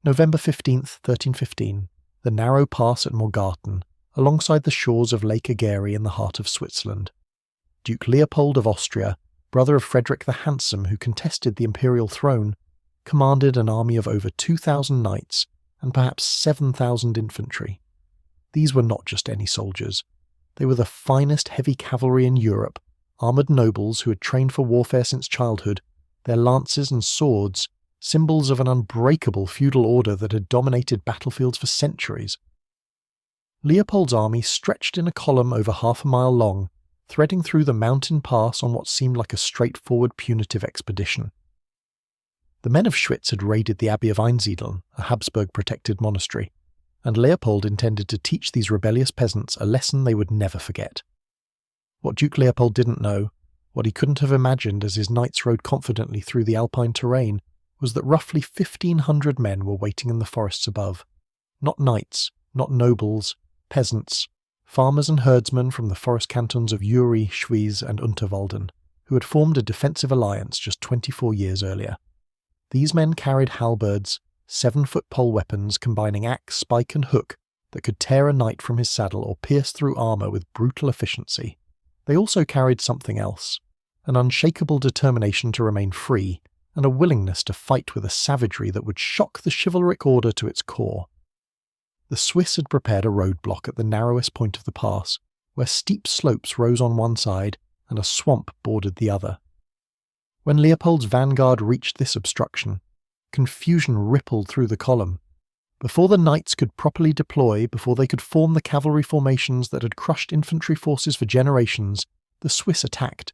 November 15th, 1315, the narrow pass at Morgarten, alongside the shores of Lake Egeri in the heart of Switzerland. Duke Leopold of Austria, brother of Frederick the Handsome who contested the imperial throne, commanded an army of over 2,000 knights and perhaps 7,000 infantry. These were not just any soldiers. They were the finest heavy cavalry in Europe, armoured nobles who had trained for warfare since childhood, their lances and swords, symbols of an unbreakable feudal order that had dominated battlefields for centuries. Leopold's army stretched in a column over half a mile long, threading through the mountain pass on what seemed like a straightforward punitive expedition. The men of Schwyz had raided the Abbey of Einsiedeln, a Habsburg-protected monastery, and Leopold intended to teach these rebellious peasants a lesson they would never forget. What Duke Leopold didn't know, what he couldn't have imagined as his knights rode confidently through the Alpine terrain, was that roughly 1,500 men were waiting in the forests above. Not knights, not nobles, peasants, farmers and herdsmen from the forest cantons of Uri, Schwyz and Unterwalden, who had formed a defensive alliance just 24 years earlier. These men carried halberds, 7-foot pole weapons combining axe, spike and hook that could tear a knight from his saddle or pierce through armour with brutal efficiency. They also carried something else, an unshakable determination to remain free and a willingness to fight with a savagery that would shock the chivalric order to its core. The Swiss had prepared a roadblock at the narrowest point of the pass, where steep slopes rose on one side and a swamp bordered the other. When Leopold's vanguard reached this obstruction, confusion rippled through the column. Before the knights could properly deploy, before they could form the cavalry formations that had crushed infantry forces for generations, the Swiss attacked.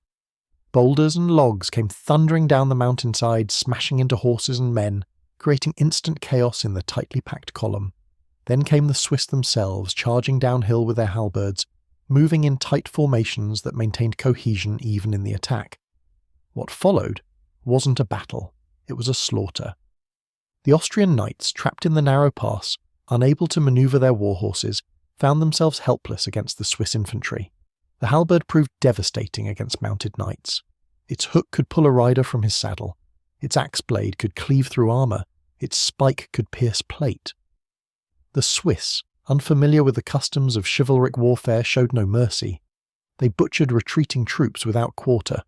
Boulders and logs came thundering down the mountainside, smashing into horses and men, creating instant chaos in the tightly packed column. Then came the Swiss themselves, charging downhill with their halberds, moving in tight formations that maintained cohesion even in the attack. What followed wasn't a battle, it was a slaughter. The Austrian knights, trapped in the narrow pass, unable to manoeuvre their war horses, found themselves helpless against the Swiss infantry. The halberd proved devastating against mounted knights. Its hook could pull a rider from his saddle, its axe blade could cleave through armour, its spike could pierce plate. The Swiss, unfamiliar with the customs of chivalric warfare, showed no mercy. They butchered retreating troops without quarter.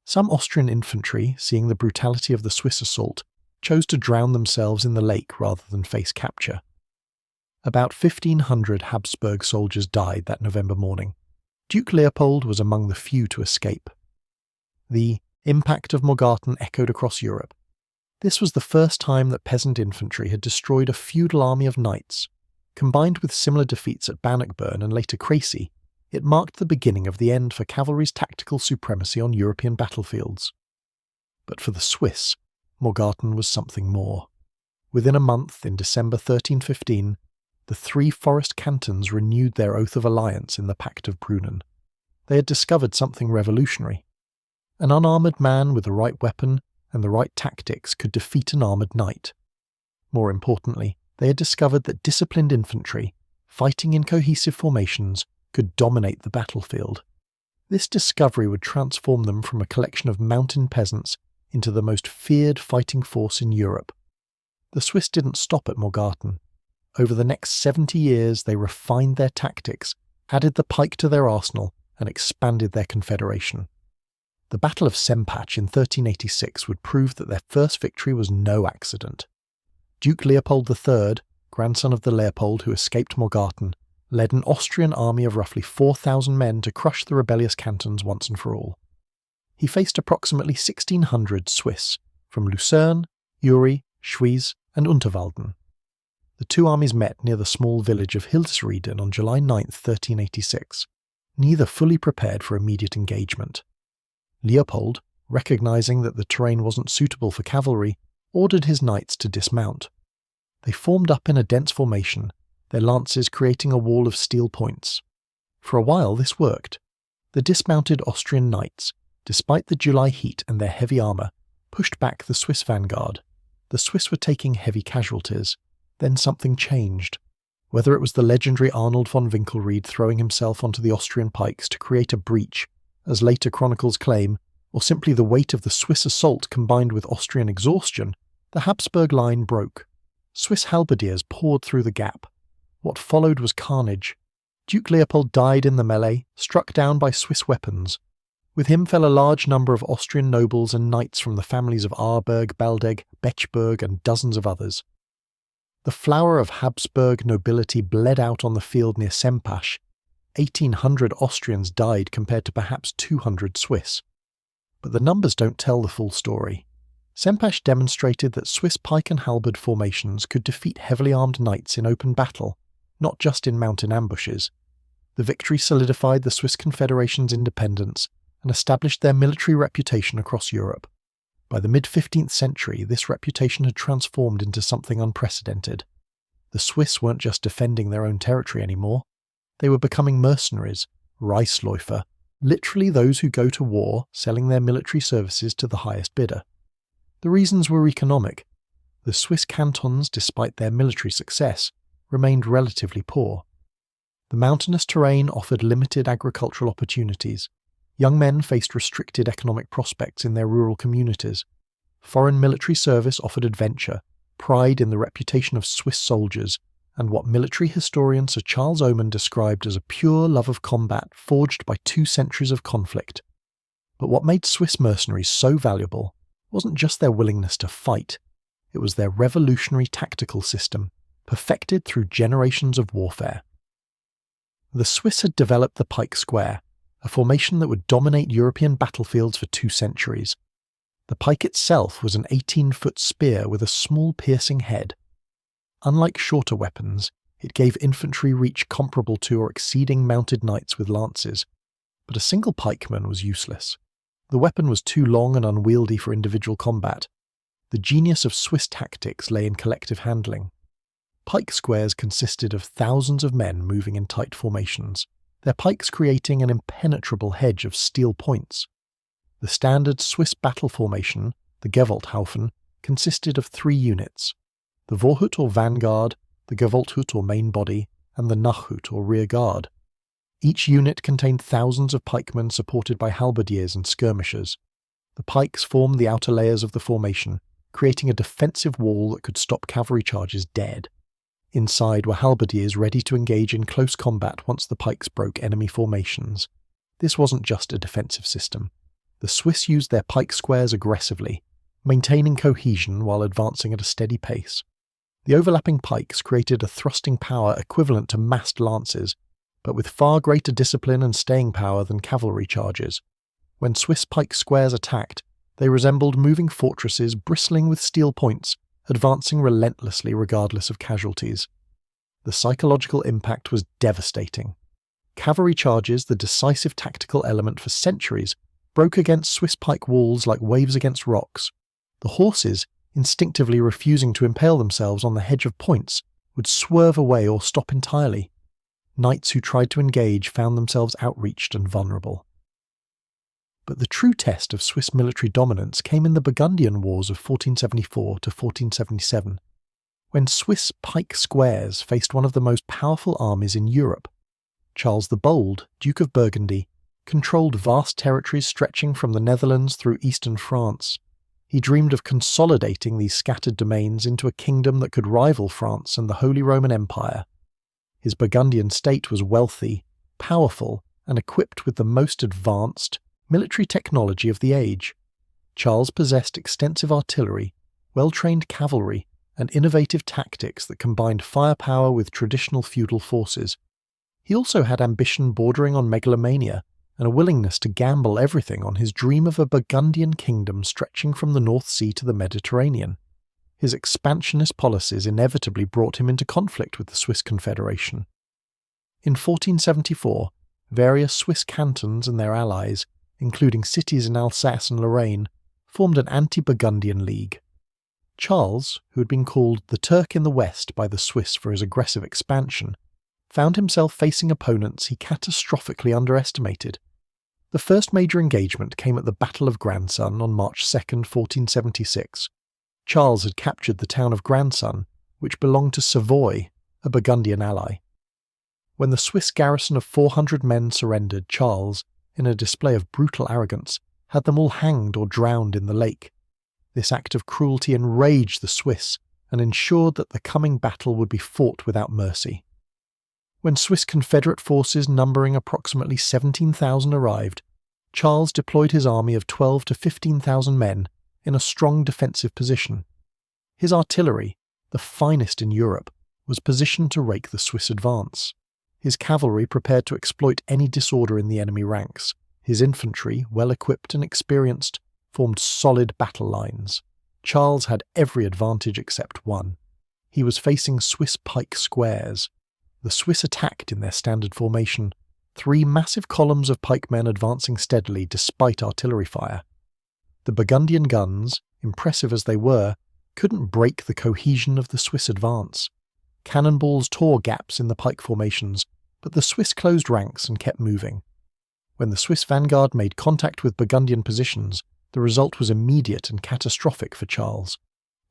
Some Austrian infantry, seeing the brutality of the Swiss assault, chose to drown themselves in the lake rather than face capture. About 1,500 Habsburg soldiers died that November morning. Duke Leopold was among the few to escape. The impact of Morgarten echoed across Europe. This was the first time that peasant infantry had destroyed a feudal army of knights. Combined with similar defeats at Bannockburn and later Crécy, it marked the beginning of the end for cavalry's tactical supremacy on European battlefields. But for the Swiss, Morgarten was something more. Within a month, in December 1315, the 3 forest cantons renewed their oath of alliance in the Pact of Brunnen. They had discovered something revolutionary. An unarmoured man with the right weapon and the right tactics could defeat an armoured knight. More importantly, they had discovered that disciplined infantry, fighting in cohesive formations, could dominate the battlefield. This discovery would transform them from a collection of mountain peasants into the most feared fighting force in Europe. The Swiss didn't stop at Morgarten. Over the next 70 years they refined their tactics, added the pike to their arsenal, and expanded their confederation. The Battle of Sempach in 1386 would prove that their first victory was no accident. Duke Leopold III, grandson of the Leopold who escaped Morgarten, led an Austrian army of roughly 4,000 men to crush the rebellious cantons once and for all. He faced approximately 1,600 Swiss, from Lucerne, Uri, Schwyz and Unterwalden. The two armies met near the small village of Hilsrieden on July 9, 1386, neither fully prepared for immediate engagement. Leopold, recognizing that the terrain wasn't suitable for cavalry, ordered his knights to dismount. They formed up in a dense formation, their lances creating a wall of steel points. For a while this worked. The dismounted Austrian knights, despite the July heat and their heavy armour, pushed back the Swiss vanguard. The Swiss were taking heavy casualties. Then something changed. Whether it was the legendary Arnold von Winkelried throwing himself onto the Austrian pikes to create a breach, as later chronicles claim, or simply the weight of the Swiss assault combined with Austrian exhaustion, the Habsburg line broke. Swiss halberdiers poured through the gap. What followed was carnage. Duke Leopold died in the melee, struck down by Swiss weapons. With him fell a large number of Austrian nobles and knights from the families of Aarberg, Beldegg, Bechberg, and dozens of others. The flower of Habsburg nobility bled out on the field near Sempach. 1,800 Austrians died compared to perhaps 200 Swiss. But the numbers don't tell the full story. Sempach demonstrated that Swiss pike and halberd formations could defeat heavily armed knights in open battle, not just in mountain ambushes. The victory solidified the Swiss Confederation's independence and established their military reputation across Europe. By the mid-15th century, this reputation had transformed into something unprecedented. The Swiss weren't just defending their own territory anymore. They were becoming mercenaries, Reisläufer, literally those who go to war selling their military services to the highest bidder. The reasons were economic. The Swiss cantons, despite their military success, remained relatively poor. The mountainous terrain offered limited agricultural opportunities. Young men faced restricted economic prospects in their rural communities. Foreign military service offered adventure, pride in the reputation of Swiss soldiers, and what military historian Sir Charles Oman described as a pure love of combat forged by 2 centuries of conflict. But what made Swiss mercenaries so valuable wasn't just their willingness to fight, it was their revolutionary tactical system, perfected through generations of warfare. The Swiss had developed the pike square, a formation that would dominate European battlefields for 2 centuries. The pike itself was an 18-foot spear with a small piercing head. Unlike shorter weapons, it gave infantry reach comparable to or exceeding mounted knights with lances, but a single pikeman was useless. The weapon was too long and unwieldy for individual combat. The genius of Swiss tactics lay in collective handling. Pike squares consisted of thousands of men moving in tight formations, their pikes creating an impenetrable hedge of steel points. The standard Swiss battle formation, the Gewalthaufen, consisted of 3 units: the Vorhut or vanguard, the Gewalthut or main body, and the Nachhut or rear guard. Each unit contained thousands of pikemen supported by halberdiers and skirmishers. The pikes formed the outer layers of the formation, creating a defensive wall that could stop cavalry charges dead. Inside were halberdiers ready to engage in close combat once the pikes broke enemy formations. This wasn't just a defensive system. The Swiss used their pike squares aggressively, maintaining cohesion while advancing at a steady pace. The overlapping pikes created a thrusting power equivalent to massed lances, but with far greater discipline and staying power than cavalry charges. When Swiss pike squares attacked, they resembled moving fortresses bristling with steel points, advancing relentlessly regardless of casualties. The psychological impact was devastating. Cavalry charges, the decisive tactical element for centuries, broke against Swiss pike walls like waves against rocks. The horses, instinctively refusing to impale themselves on the hedge of points, would swerve away or stop entirely. Knights who tried to engage found themselves outreached and vulnerable. But the true test of Swiss military dominance came in the Burgundian Wars of 1474 to 1477, when Swiss pike squares faced one of the most powerful armies in Europe. Charles the Bold, Duke of Burgundy, controlled vast territories stretching from the Netherlands through eastern France. He dreamed of consolidating these scattered domains into a kingdom that could rival France and the Holy Roman Empire. His Burgundian state was wealthy, powerful, and equipped with the most advanced military technology of the age. Charles possessed extensive artillery, well-trained cavalry, and innovative tactics that combined firepower with traditional feudal forces. He also had ambition bordering on megalomania and a willingness to gamble everything on his dream of a Burgundian kingdom stretching from the North Sea to the Mediterranean. His expansionist policies inevitably brought him into conflict with the Swiss Confederation. In 1474, various Swiss cantons and their allies, including cities in Alsace and Lorraine, formed an anti-Burgundian league. Charles, who had been called the Turk in the West by the Swiss for his aggressive expansion, found himself facing opponents he catastrophically underestimated. The first major engagement came at the Battle of Grandson on March 2, 1476. Charles had captured the town of Grandson, which belonged to Savoy, a Burgundian ally. When the Swiss garrison of 400 men surrendered, Charles, in a display of brutal arrogance, had them all hanged or drowned in the lake. This act of cruelty enraged the Swiss, and ensured that the coming battle would be fought without mercy. When Swiss Confederate forces numbering approximately 17,000 arrived, Charles deployed his army of 12 to 15,000 men in a strong defensive position. His artillery, the finest in Europe, was positioned to rake the Swiss advance. His cavalry prepared to exploit any disorder in the enemy ranks. His infantry, well equipped and experienced, formed solid battle lines. Charles had every advantage except one. He was facing Swiss pike squares. The Swiss attacked in their standard formation, 3 massive columns of pikemen advancing steadily despite artillery fire. The Burgundian guns, impressive as they were, couldn't break the cohesion of the Swiss advance. Cannonballs tore gaps in the pike formations, but the Swiss closed ranks and kept moving. When the Swiss vanguard made contact with Burgundian positions, the result was immediate and catastrophic for Charles.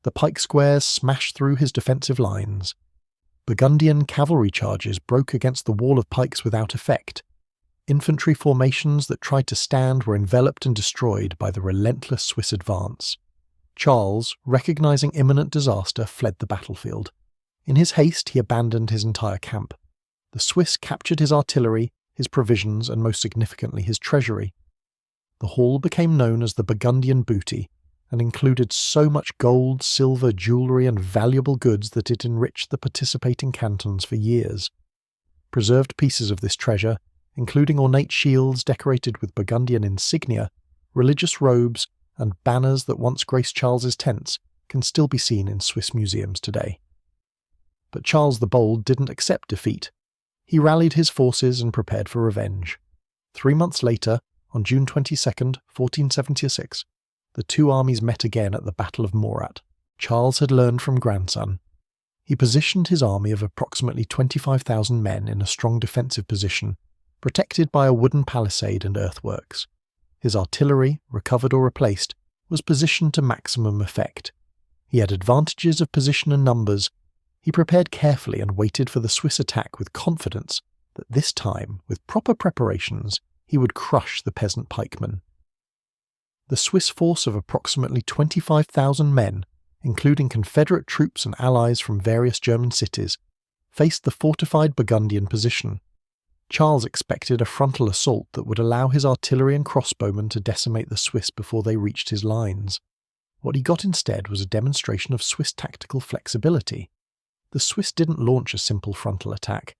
The pike squares smashed through his defensive lines. Burgundian cavalry charges broke against the wall of pikes without effect. Infantry formations that tried to stand were enveloped and destroyed by the relentless Swiss advance. Charles, recognizing imminent disaster, fled the battlefield. In his haste, he abandoned his entire camp. The Swiss captured his artillery, his provisions, and most significantly his treasury. The haul became known as the Burgundian booty, and included so much gold, silver, jewellery and valuable goods that it enriched the participating cantons for years. Preserved pieces of this treasure, including ornate shields decorated with Burgundian insignia, religious robes, and banners that once graced Charles's tents, can still be seen in Swiss museums today. But Charles the Bold didn't accept defeat. He rallied his forces and prepared for revenge. 3 months later, on June 22nd, 1476, the 2 armies met again at the Battle of Morgarten. Charles had learned from grandson. He positioned his army of approximately 25,000 men in a strong defensive position, protected by a wooden palisade and earthworks. His artillery, recovered or replaced, was positioned to maximum effect. He had advantages of position and numbers. He prepared carefully and waited for the Swiss attack with confidence that this time, with proper preparations, he would crush the peasant pikemen. The Swiss force of approximately 25,000 men, including Confederate troops and allies from various German cities, faced the fortified Burgundian position. Charles expected a frontal assault that would allow his artillery and crossbowmen to decimate the Swiss before they reached his lines. What he got instead was a demonstration of Swiss tactical flexibility. The Swiss didn't launch a simple frontal attack.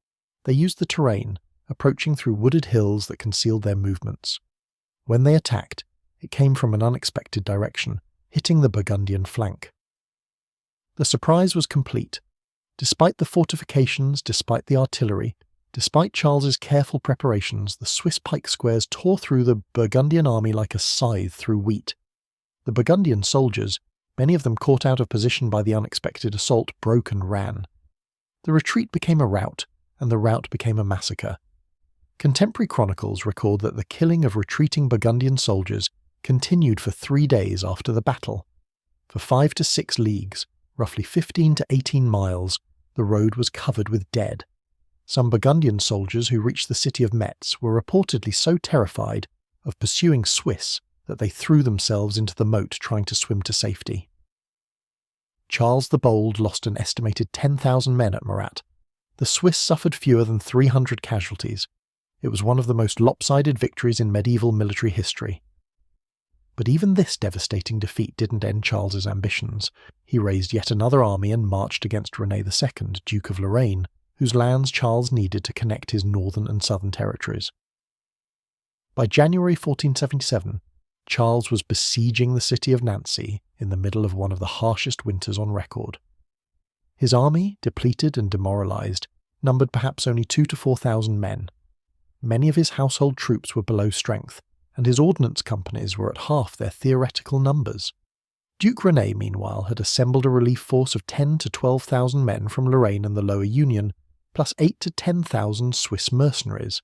They used the terrain, approaching through wooded hills that concealed their movements. When they attacked, it came from an unexpected direction, hitting the Burgundian flank. The surprise was complete. Despite the fortifications, despite the artillery, despite Charles's careful preparations, the Swiss pike squares tore through the Burgundian army like a scythe through wheat. The Burgundian soldiers, many of them caught out of position by the unexpected assault, broke and ran. The retreat became a rout, and the rout became a massacre. Contemporary chronicles record that the killing of retreating Burgundian soldiers continued for 3 days after the battle. For 5 to 6 leagues, roughly 15 to 18 miles, the road was covered with dead. Some Burgundian soldiers who reached the city of Metz were reportedly so terrified of pursuing Swiss that they threw themselves into the moat trying to swim to safety. Charles the Bold lost an estimated 10,000 men at Morgarten. The Swiss suffered fewer than 300 casualties. It was one of the most lopsided victories in medieval military history. But even this devastating defeat didn't end Charles's ambitions. He raised yet another army and marched against René II, Duke of Lorraine, whose lands Charles needed to connect his northern and southern territories. By January 1477, Charles was besieging the city of Nancy in the middle of one of the harshest winters on record. His army, depleted and demoralized, numbered perhaps only 2,000 to 4,000 men. Many of his household troops were below strength, and his ordnance companies were at half their theoretical numbers. Duke René, meanwhile, had assembled a relief force of 10,000 to 12,000 men from Lorraine and the Lower Union, plus 8,000 to 10,000 Swiss mercenaries.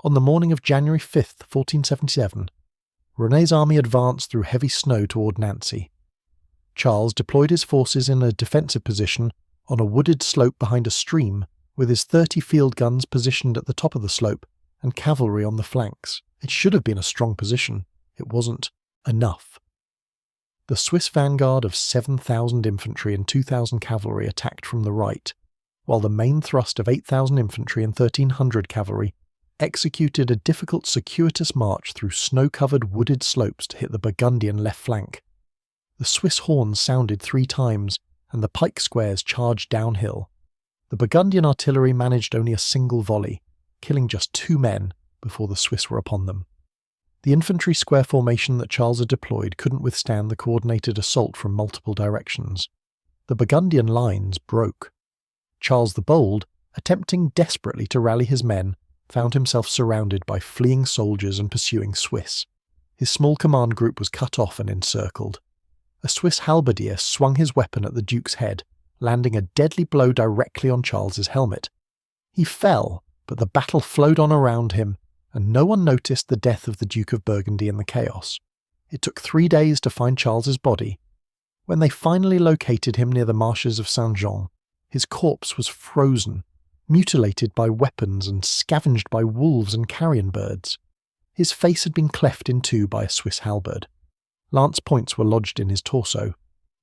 On the morning of January 5, 1477, René's army advanced through heavy snow toward Nancy. Charles deployed his forces in a defensive position on a wooded slope behind a stream, with his 30 field guns positioned at the top of the slope and cavalry on the flanks. It should have been a strong position. It wasn't enough. The Swiss vanguard of 7,000 infantry and 2,000 cavalry attacked from the right, while the main thrust of 8,000 infantry and 1,300 cavalry executed a difficult circuitous march through snow-covered wooded slopes to hit the Burgundian left flank. The Swiss horns sounded 3 times, and the pike squares charged downhill. The Burgundian artillery managed only a single volley, killing just 2 men before the Swiss were upon them. The infantry square formation that Charles had deployed couldn't withstand the coordinated assault from multiple directions. The Burgundian lines broke. Charles the Bold, attempting desperately to rally his men, found himself surrounded by fleeing soldiers and pursuing Swiss. His small command group was cut off and encircled. A Swiss halberdier swung his weapon at the Duke's head, landing a deadly blow directly on Charles's helmet. He fell, but the battle flowed on around him, and no one noticed the death of the Duke of Burgundy in the chaos. It took 3 days to find Charles's body. When they finally located him near the marshes of Saint-Jean, his corpse was frozen, mutilated by weapons and scavenged by wolves and carrion birds. His face had been cleft in 2 by a Swiss halberd. Lance points were lodged in his torso.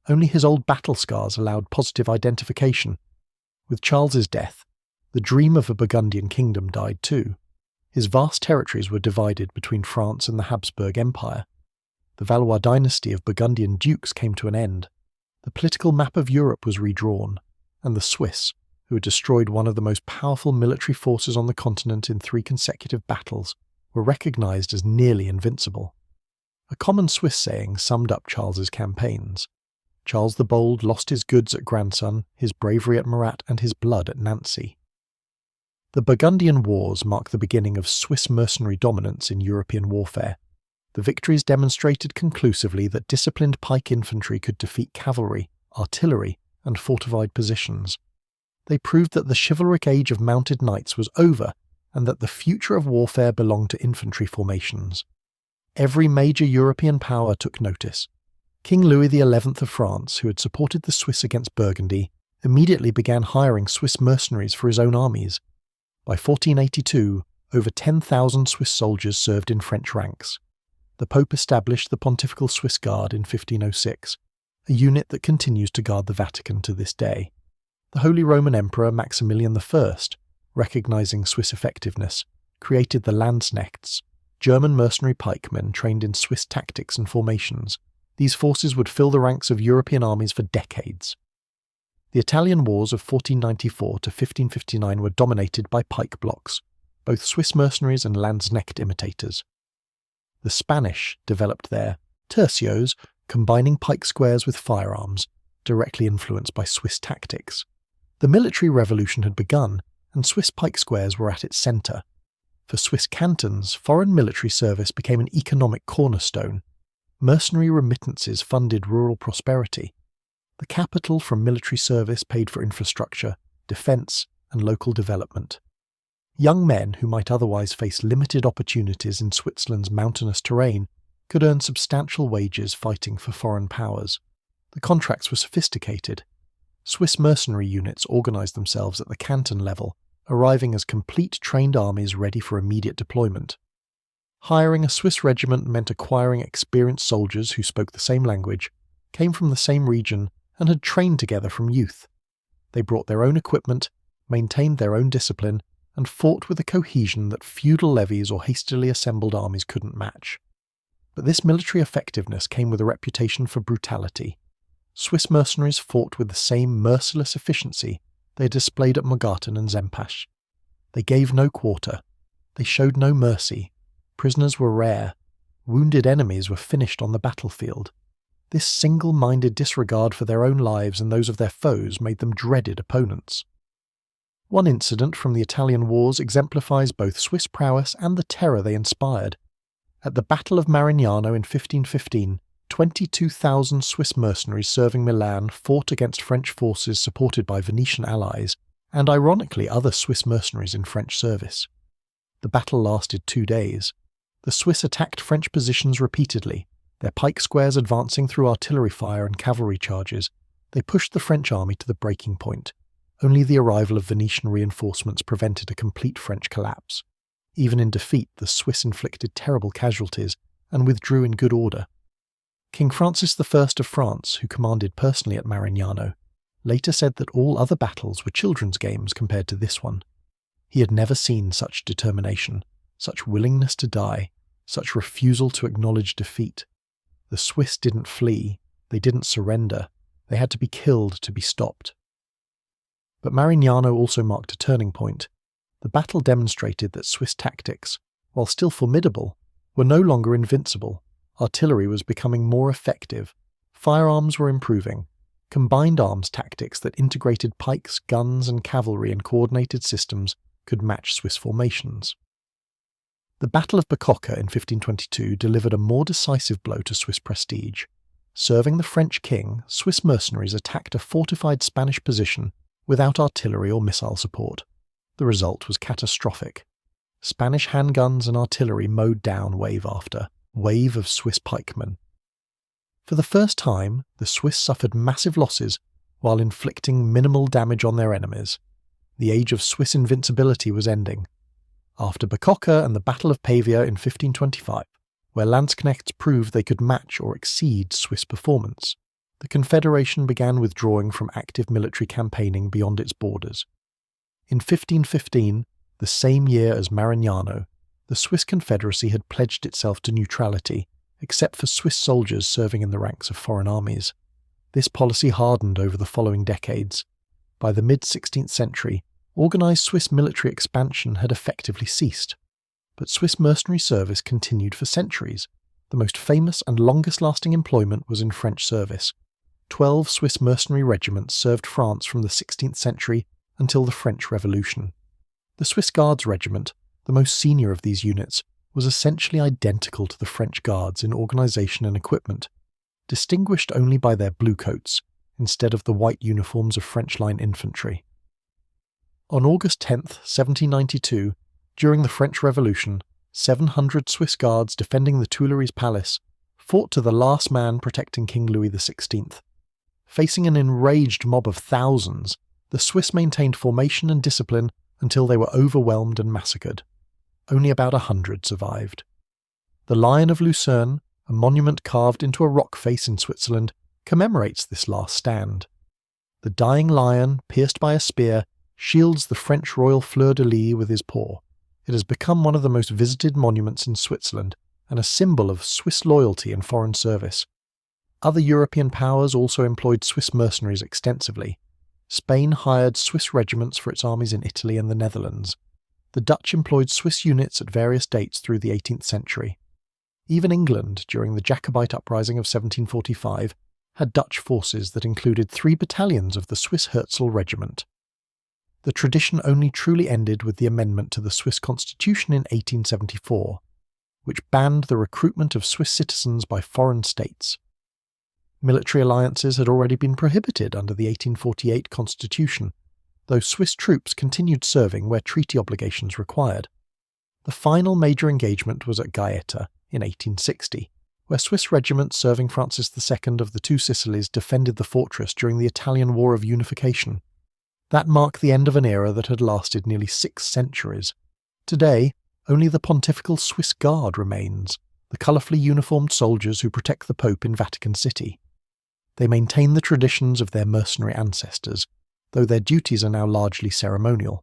Only his old battle scars allowed positive identification. With Charles's death, the dream of a Burgundian kingdom died too. His vast territories were divided between France and the Habsburg Empire. The Valois dynasty of Burgundian dukes came to an end. The political map of Europe was redrawn, and the Swiss, who had destroyed one of the most powerful military forces on the continent in 3 consecutive battles, were recognized as nearly invincible. A common Swiss saying summed up Charles's campaigns. Charles the Bold lost his goods at Grandson, his bravery at Murat, and his blood at Nancy. The Burgundian Wars marked the beginning of Swiss mercenary dominance in European warfare. The victories demonstrated conclusively that disciplined pike infantry could defeat cavalry, artillery, and fortified positions. They proved that the chivalric age of mounted knights was over, and that the future of warfare belonged to infantry formations. Every major European power took notice. King Louis XI of France, who had supported the Swiss against Burgundy, immediately began hiring Swiss mercenaries for his own armies. By 1482, over 10,000 Swiss soldiers served in French ranks. The Pope established the Pontifical Swiss Guard in 1506, a unit that continues to guard the Vatican to this day. The Holy Roman Emperor Maximilian I, recognizing Swiss effectiveness, created the Landsknechts, German mercenary pikemen trained in Swiss tactics and formations. These forces would fill the ranks of European armies for decades. The Italian wars of 1494 to 1559 were dominated by pike blocks, both Swiss mercenaries and Landsknecht imitators. The Spanish developed their tercios, combining pike squares with firearms, directly influenced by Swiss tactics. The military revolution had begun, and Swiss pike squares were at its centre. For Swiss cantons, foreign military service became an economic cornerstone. Mercenary remittances funded rural prosperity. The capital from military service paid for infrastructure, defence, and local development. Young men who might otherwise face limited opportunities in Switzerland's mountainous terrain could earn substantial wages fighting for foreign powers. The contracts were sophisticated. Swiss mercenary units organised themselves at the canton level, arriving as complete trained armies ready for immediate deployment. Hiring a Swiss regiment meant acquiring experienced soldiers who spoke the same language, came from the same region, and had trained together from youth. They brought their own equipment, maintained their own discipline, and fought with a cohesion that feudal levies or hastily assembled armies couldn't match. But this military effectiveness came with a reputation for brutality. Swiss mercenaries fought with the same merciless efficiency they displayed at Morgarten and Sempach. They gave no quarter. They showed no mercy. Prisoners were rare. Wounded enemies were finished on the battlefield. This single-minded disregard for their own lives and those of their foes made them dreaded opponents. One incident from the Italian wars exemplifies both Swiss prowess and the terror they inspired. At the Battle of Marignano in 1515, 22,000 Swiss mercenaries serving Milan fought against French forces supported by Venetian allies, and ironically other Swiss mercenaries in French service. The battle lasted 2 days. The Swiss attacked French positions repeatedly, their pike squares advancing through artillery fire and cavalry charges. They pushed the French army to the breaking point. Only the arrival of Venetian reinforcements prevented a complete French collapse. Even in defeat, the Swiss inflicted terrible casualties and withdrew in good order. King Francis I of France, who commanded personally at Marignano, later said that all other battles were children's games compared to this one. He had never seen such determination, such willingness to die, such refusal to acknowledge defeat. The Swiss didn't flee, they didn't surrender, they had to be killed to be stopped. But Marignano also marked a turning point. The battle demonstrated that Swiss tactics, while still formidable, were no longer invincible. Artillery was becoming more effective, firearms were improving, combined arms tactics that integrated pikes, guns and cavalry in coordinated systems could match Swiss formations. The Battle of Bococca in 1522 delivered a more decisive blow to Swiss prestige. Serving the French king, Swiss mercenaries attacked a fortified Spanish position without artillery or missile support. The result was catastrophic. Spanish handguns and artillery mowed down wave after wave of Swiss pikemen. For the first time, the Swiss suffered massive losses while inflicting minimal damage on their enemies. The age of Swiss invincibility was ending. After Bococca and the Battle of Pavia in 1525, where Landsknechts proved they could match or exceed Swiss performance, the Confederation began withdrawing from active military campaigning beyond its borders. In 1515, the same year as Marignano, the Swiss Confederacy had pledged itself to neutrality, except for Swiss soldiers serving in the ranks of foreign armies. This policy hardened over the following decades. By the mid-16th century, organised Swiss military expansion had effectively ceased. But Swiss mercenary service continued for centuries. The most famous and longest-lasting employment was in French service. 12 Swiss mercenary regiments served France from the 16th century until the French Revolution. The Swiss Guards Regiment, the most senior of these units, was essentially identical to the French Guards in organisation and equipment, distinguished only by their blue coats, instead of the white uniforms of French line infantry. On August 10, 1792, during the French Revolution, 700 Swiss Guards defending the Tuileries Palace fought to the last man protecting King Louis XVI. Facing an enraged mob of thousands, the Swiss maintained formation and discipline until they were overwhelmed and massacred. Only about 100 survived. The Lion of Lucerne, a monument carved into a rock face in Switzerland, commemorates this last stand. The dying lion, pierced by a spear, shields the French royal fleur-de-lis with his paw. It has become one of the most visited monuments in Switzerland and a symbol of Swiss loyalty and foreign service. Other European powers also employed Swiss mercenaries extensively. Spain hired Swiss regiments for its armies in Italy and the Netherlands. The Dutch employed Swiss units at various dates through the 18th century. Even England, during the Jacobite uprising of 1745, had Dutch forces that included 3 battalions of the Swiss Herzl Regiment. The tradition only truly ended with the amendment to the Swiss Constitution in 1874, which banned the recruitment of Swiss citizens by foreign states. Military alliances had already been prohibited under the 1848 Constitution, though Swiss troops continued serving where treaty obligations required. The final major engagement was at Gaeta in 1860, where Swiss regiments serving Francis II of the Two Sicilies defended the fortress during the Italian War of Unification. That marked the end of an era that had lasted nearly 6 centuries. Today, only the Pontifical Swiss Guard remains, the colourfully uniformed soldiers who protect the Pope in Vatican City. They maintain the traditions of their mercenary ancestors, though their duties are now largely ceremonial.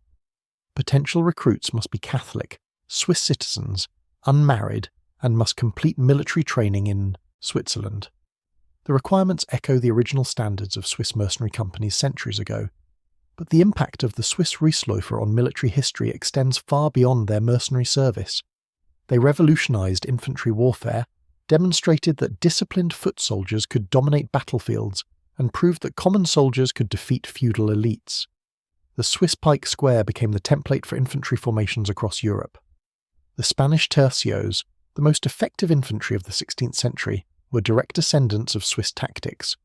Potential recruits must be Catholic, Swiss citizens, unmarried, and must complete military training in Switzerland. The requirements echo the original standards of Swiss mercenary companies centuries ago, but the impact of the Swiss Reisläufer on military history extends far beyond their mercenary service. They revolutionized infantry warfare, demonstrated that disciplined foot soldiers could dominate battlefields, and proved that common soldiers could defeat feudal elites. The Swiss pike square became the template for infantry formations across Europe. The Spanish tercios, the most effective infantry of the 16th century, were direct descendants of Swiss tactics.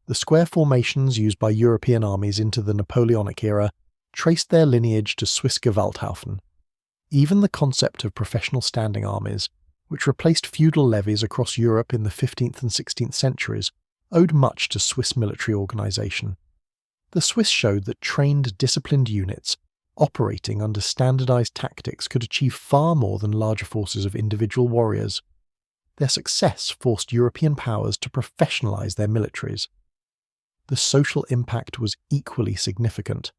The square formations used by European armies into the Napoleonic era traced their lineage to Swiss Gewalthaufen. Even the concept of professional standing armies, which replaced feudal levies across Europe in the 15th and 16th centuries, owed much to Swiss military organisation. The Swiss showed that trained, disciplined units, operating under standardised tactics, could achieve far more than larger forces of individual warriors. Their success forced European powers to professionalize their militaries. The social impact was equally significant.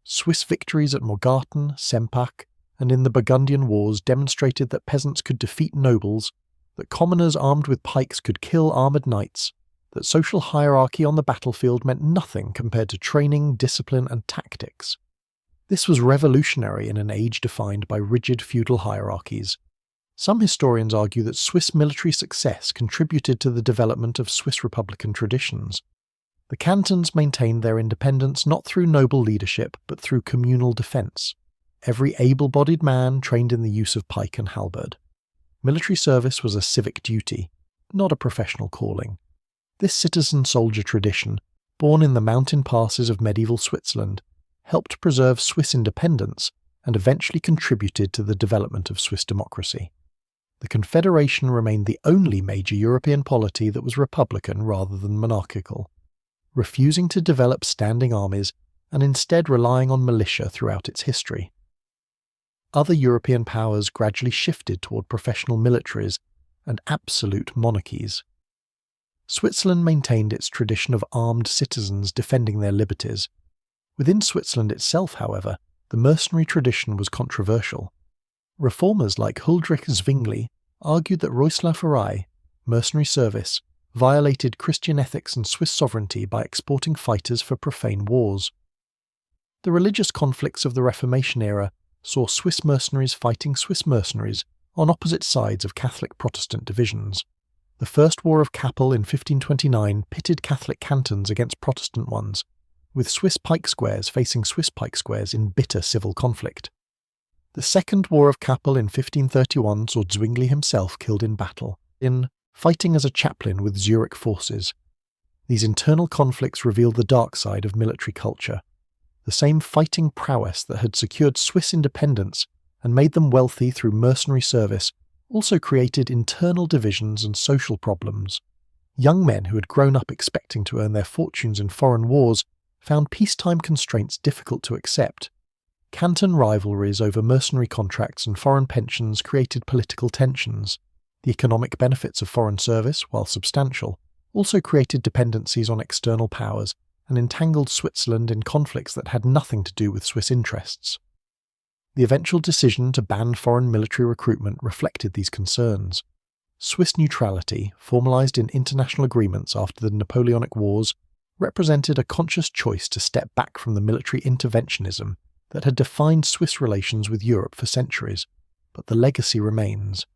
Swiss victories at Morgarten, Sempach, and in the Burgundian Wars demonstrated that peasants could defeat nobles, that commoners armed with pikes could kill armoured knights, that social hierarchy on the battlefield meant nothing compared to training, discipline, and tactics. This was revolutionary in an age defined by rigid feudal hierarchies. Some historians argue that Swiss military success contributed to the development of Swiss republican traditions. The cantons maintained their independence not through noble leadership, but through communal defence. Every able-bodied man trained in the use of pike and halberd. Military service was a civic duty, not a professional calling. This citizen-soldier tradition, born in the mountain passes of medieval Switzerland, helped preserve Swiss independence and eventually contributed to the development of Swiss democracy. The Confederation remained the only major European polity that was republican rather than monarchical, refusing to develop standing armies and instead relying on militia throughout its history. Other European powers gradually shifted toward professional militaries and absolute monarchies. Switzerland maintained its tradition of armed citizens defending their liberties. Within Switzerland itself, however, the mercenary tradition was controversial. Reformers like Huldrych Zwingli argued that Reisläuferei, mercenary service, violated Christian ethics and Swiss sovereignty by exporting fighters for profane wars. The religious conflicts of the Reformation era saw Swiss mercenaries fighting Swiss mercenaries on opposite sides of Catholic-Protestant divisions. The First War of Kappel in 1529 pitted Catholic cantons against Protestant ones, with Swiss pike squares facing Swiss pike squares in bitter civil conflict. The Second War of Kappel in 1531 saw Zwingli himself killed in battle, in fighting as a chaplain with Zurich forces. These internal conflicts revealed the dark side of military culture. The same fighting prowess that had secured Swiss independence and made them wealthy through mercenary service also created internal divisions and social problems. Young men who had grown up expecting to earn their fortunes in foreign wars found peacetime constraints difficult to accept. Canton rivalries over mercenary contracts and foreign pensions created political tensions. The economic benefits of foreign service, while substantial, also created dependencies on external powers and entangled Switzerland in conflicts that had nothing to do with Swiss interests. The eventual decision to ban foreign military recruitment reflected these concerns. Swiss neutrality, formalised in international agreements after the Napoleonic Wars, represented a conscious choice to step back from the military interventionism that had defined Swiss relations with Europe for centuries, but the legacy remains.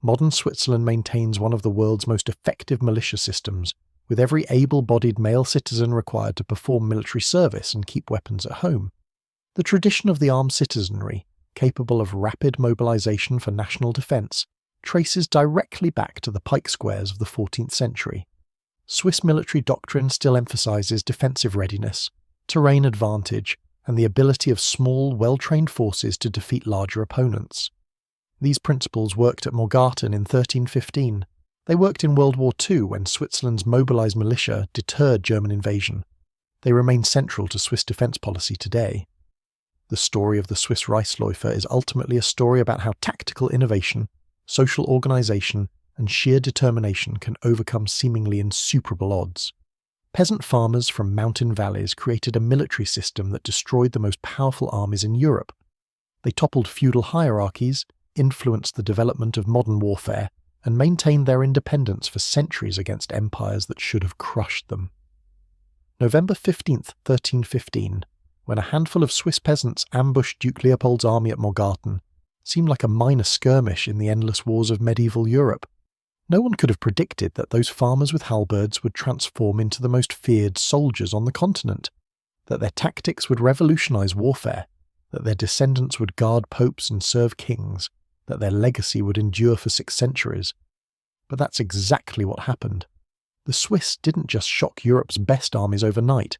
Modern Switzerland maintains one of the world's most effective militia systems, with every able-bodied male citizen required to perform military service and keep weapons at home. The tradition of the armed citizenry, capable of rapid mobilization for national defense, traces directly back to the pike squares of the 14th century. Swiss military doctrine still emphasizes defensive readiness, terrain advantage, and the ability of small, well-trained forces to defeat larger opponents. These principles worked at Morgarten in 1315. They worked in World War II when Switzerland's mobilized militia deterred German invasion. They remain central to Swiss defense policy today. The story of the Swiss Reisläufer is ultimately a story about how tactical innovation, social organization, and sheer determination can overcome seemingly insuperable odds. Peasant farmers from mountain valleys created a military system that destroyed the most powerful armies in Europe. They toppled feudal hierarchies, influenced the development of modern warfare, and maintained their independence for centuries against empires that should have crushed them. November 15th, 1315, when a handful of Swiss peasants ambushed Duke Leopold's army at Morgarten, seemed like a minor skirmish in the endless wars of medieval Europe. No one could have predicted that those farmers with halberds would transform into the most feared soldiers on the continent, that their tactics would revolutionize warfare, that their descendants would guard popes and serve kings, that their legacy would endure for 6 centuries. But that's exactly what happened. The Swiss didn't just shock Europe's best armies overnight.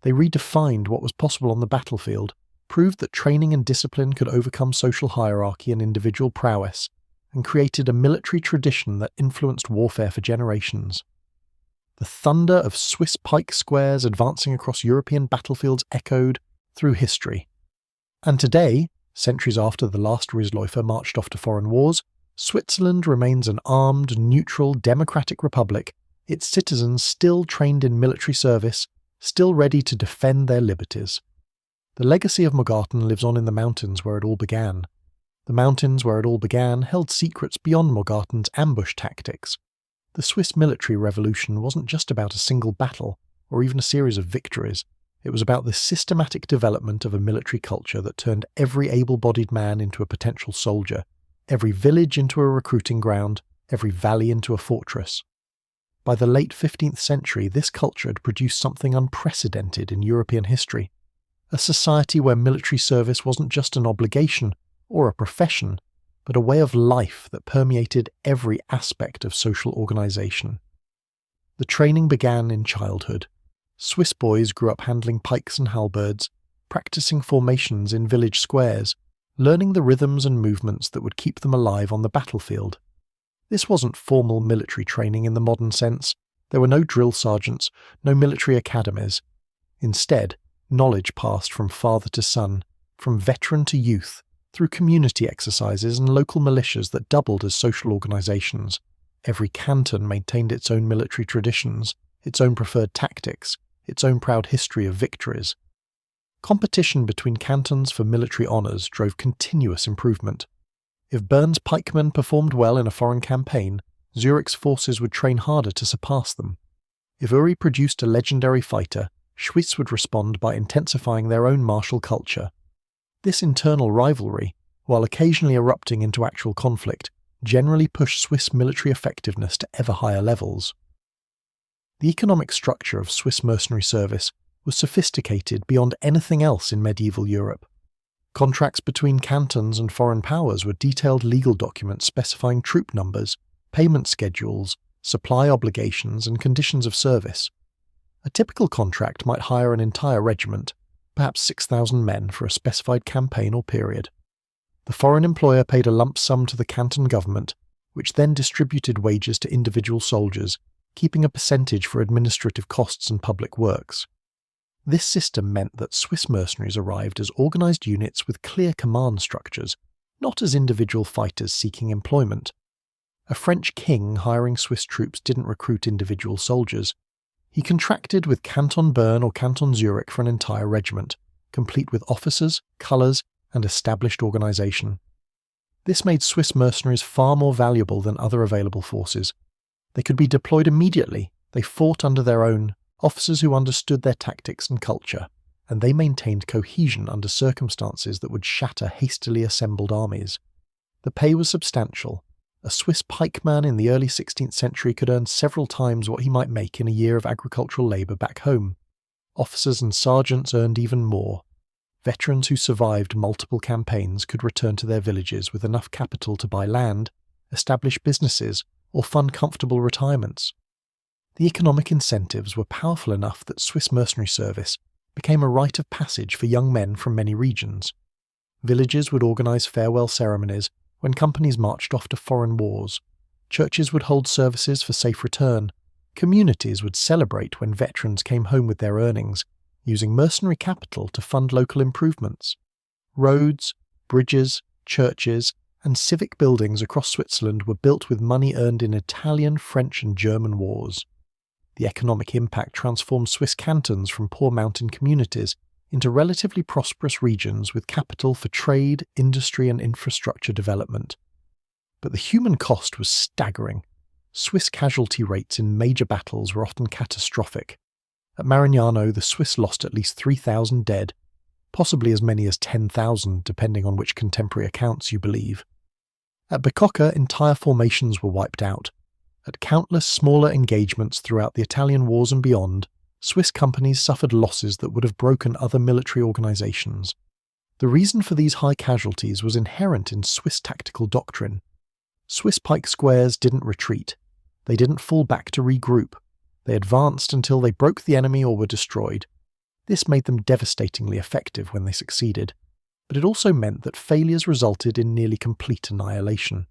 They redefined what was possible on the battlefield, proved that training and discipline could overcome social hierarchy and individual prowess, and created a military tradition that influenced warfare for generations. The thunder of Swiss pike squares advancing across European battlefields echoed through history. And today, centuries after the last Reisläufer marched off to foreign wars, Switzerland remains an armed, neutral, democratic republic, its citizens still trained in military service, still ready to defend their liberties. The legacy of Morgarten lives on in the mountains where it all began. The mountains where it all began held secrets beyond Morgarten's ambush tactics. The Swiss military revolution wasn't just about a single battle, or even a series of victories. It was about the systematic development of a military culture that turned every able-bodied man into a potential soldier, every village into a recruiting ground, every valley into a fortress. By the late 15th century, this culture had produced something unprecedented in European history. A society where military service wasn't just an obligation or a profession, but a way of life that permeated every aspect of social organisation. The training began in childhood. Swiss boys grew up handling pikes and halberds, practicing formations in village squares, learning the rhythms and movements that would keep them alive on the battlefield. This wasn't formal military training in the modern sense. There were no drill sergeants, no military academies. Instead, knowledge passed from father to son, from veteran to youth, through community exercises and local militias that doubled as social organisations. Every canton maintained its own military traditions, its own preferred tactics, its own proud history of victories. Competition between cantons for military honours drove continuous improvement. If Bern's pikemen performed well in a foreign campaign, Zurich's forces would train harder to surpass them. If Uri produced a legendary fighter, Swiss would respond by intensifying their own martial culture. This internal rivalry, while occasionally erupting into actual conflict, generally pushed Swiss military effectiveness to ever higher levels. The economic structure of Swiss mercenary service was sophisticated beyond anything else in medieval Europe. Contracts between cantons and foreign powers were detailed legal documents specifying troop numbers, payment schedules, supply obligations, and conditions of service. A typical contract might hire an entire regiment, perhaps 6,000 men, for a specified campaign or period. The foreign employer paid a lump sum to the canton government, which then distributed wages to individual soldiers, keeping a percentage for administrative costs and public works. This system meant that Swiss mercenaries arrived as organised units with clear command structures, not as individual fighters seeking employment. A French king hiring Swiss troops didn't recruit individual soldiers. He contracted with Canton Bern or Canton Zurich for an entire regiment, complete with officers, colours, and established organisation. This made Swiss mercenaries far more valuable than other available forces. They could be deployed immediately, they fought under their own officers who understood their tactics and culture, and they maintained cohesion under circumstances that would shatter hastily assembled armies. The pay was substantial. A Swiss pikeman in the early 16th century could earn several times what he might make in a year of agricultural labour back home. Officers and sergeants earned even more. Veterans who survived multiple campaigns could return to their villages with enough capital to buy land, establish businesses, or fund comfortable retirements. The economic incentives were powerful enough that Swiss mercenary service became a rite of passage for young men from many regions. Villages would organise farewell ceremonies when companies marched off to foreign wars. Churches would hold services for safe return. Communities would celebrate when veterans came home with their earnings, using mercenary capital to fund local improvements. Roads, bridges, churches, and civic buildings across Switzerland were built with money earned in Italian, French, and German wars. The economic impact transformed Swiss cantons from poor mountain communities into relatively prosperous regions with capital for trade, industry, and infrastructure development. But the human cost was staggering. Swiss casualty rates in major battles were often catastrophic. At Marignano, the Swiss lost at least 3,000 dead, possibly as many as 10,000 depending on which contemporary accounts you believe. At Bicocca, entire formations were wiped out. At countless smaller engagements throughout the Italian wars and beyond, Swiss companies suffered losses that would have broken other military organisations. The reason for these high casualties was inherent in Swiss tactical doctrine. Swiss pike squares didn't retreat. They didn't fall back to regroup. They advanced until they broke the enemy or were destroyed. This made them devastatingly effective when they succeeded, but it also meant that failures resulted in nearly complete annihilation.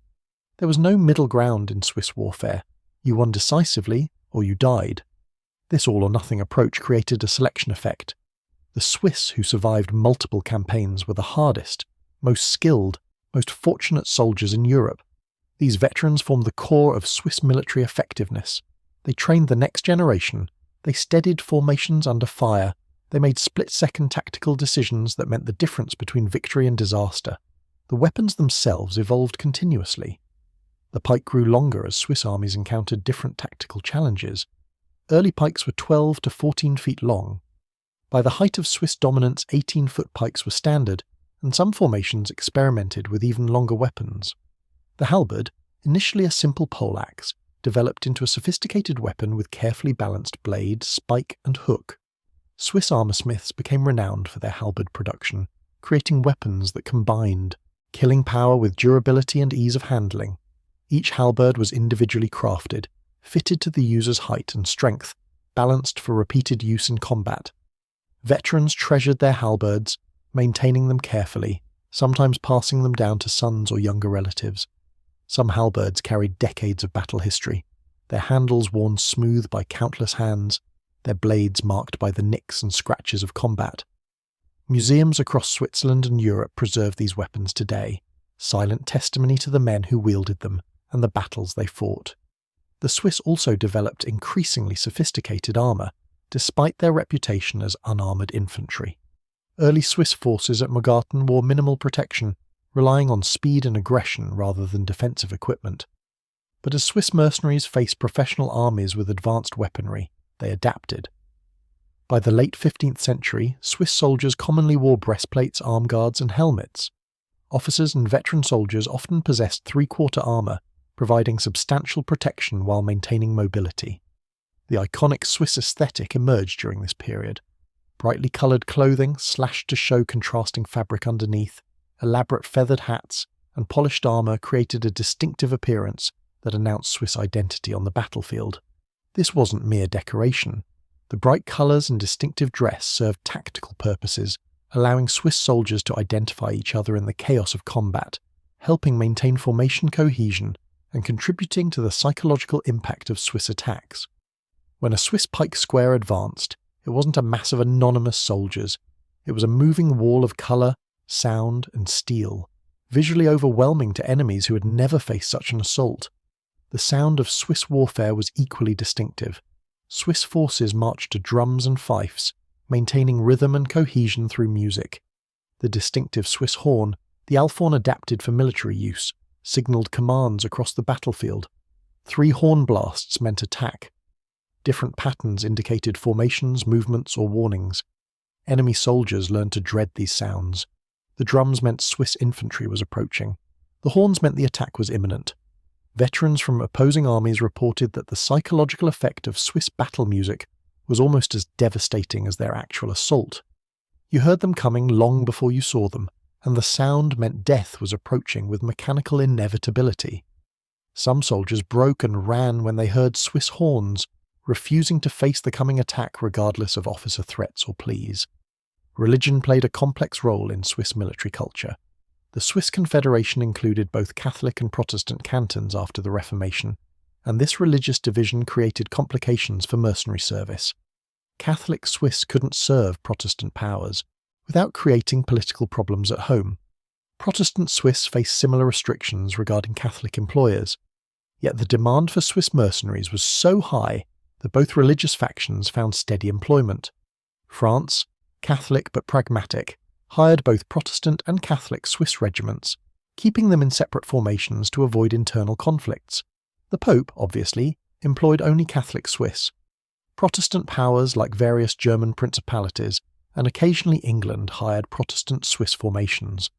There was no middle ground in Swiss warfare. You won decisively, or you died. This all-or-nothing approach created a selection effect. The Swiss who survived multiple campaigns were the hardest, most skilled, most fortunate soldiers in Europe. These veterans formed the core of Swiss military effectiveness. They trained the next generation, they steadied formations under fire, they made split-second tactical decisions that meant the difference between victory and disaster. The weapons themselves evolved continuously. The pike grew longer as Swiss armies encountered different tactical challenges. Early pikes were 12 to 14 feet long. By the height of Swiss dominance, 18-foot pikes were standard, and some formations experimented with even longer weapons. The halberd, initially a simple poleaxe, developed into a sophisticated weapon with carefully balanced blade, spike, and hook. Swiss armorsmiths became renowned for their halberd production, creating weapons that combined killing power with durability and ease of handling. Each halberd was individually crafted, fitted to the user's height and strength, balanced for repeated use in combat. Veterans treasured their halberds, maintaining them carefully, sometimes passing them down to sons or younger relatives. Some halberds carried decades of battle history, their handles worn smooth by countless hands, their blades marked by the nicks and scratches of combat. Museums across Switzerland and Europe preserve these weapons today, silent testimony to the men who wielded them and the battles they fought. The Swiss also developed increasingly sophisticated armour, despite their reputation as unarmoured infantry. Early Swiss forces at Morgarten wore minimal protection, relying on speed and aggression rather than defensive equipment. But as Swiss mercenaries faced professional armies with advanced weaponry, they adapted. By the late 15th century, Swiss soldiers commonly wore breastplates, arm guards, and helmets. Officers and veteran soldiers often possessed three-quarter armour, providing substantial protection while maintaining mobility. The iconic Swiss aesthetic emerged during this period. Brightly coloured clothing, slashed to show contrasting fabric underneath, elaborate feathered hats, and polished armour created a distinctive appearance that announced Swiss identity on the battlefield. This wasn't mere decoration. The bright colours and distinctive dress served tactical purposes, allowing Swiss soldiers to identify each other in the chaos of combat, helping maintain formation cohesion and contributing to the psychological impact of Swiss attacks. When a Swiss pike square advanced, it wasn't a mass of anonymous soldiers. It was a moving wall of colour, sound, and steel, visually overwhelming to enemies who had never faced such an assault. The sound of Swiss warfare was equally distinctive. Swiss forces marched to drums and fifes, maintaining rhythm and cohesion through music. The distinctive Swiss horn, the Alphorn adapted for military use, signalled commands across the battlefield. 3 horn blasts meant attack. Different patterns indicated formations, movements, or warnings. Enemy soldiers learned to dread these sounds. The drums meant Swiss infantry was approaching. The horns meant the attack was imminent. Veterans from opposing armies reported that the psychological effect of Swiss battle music was almost as devastating as their actual assault. You heard them coming long before you saw them, and the sound meant death was approaching with mechanical inevitability. Some soldiers broke and ran when they heard Swiss horns, refusing to face the coming attack regardless of officer threats or pleas. Religion played a complex role in Swiss military culture. The Swiss Confederation included both Catholic and Protestant cantons after the Reformation, and this religious division created complications for mercenary service. Catholic Swiss couldn't serve Protestant powers without creating political problems at home. Protestant Swiss faced similar restrictions regarding Catholic employers, yet the demand for Swiss mercenaries was so high that both religious factions found steady employment. France, Catholic but pragmatic, hired both Protestant and Catholic Swiss regiments, keeping them in separate formations to avoid internal conflicts. The Pope, obviously, employed only Catholic Swiss. Protestant powers like various German principalities and occasionally England hired Protestant Swiss formations.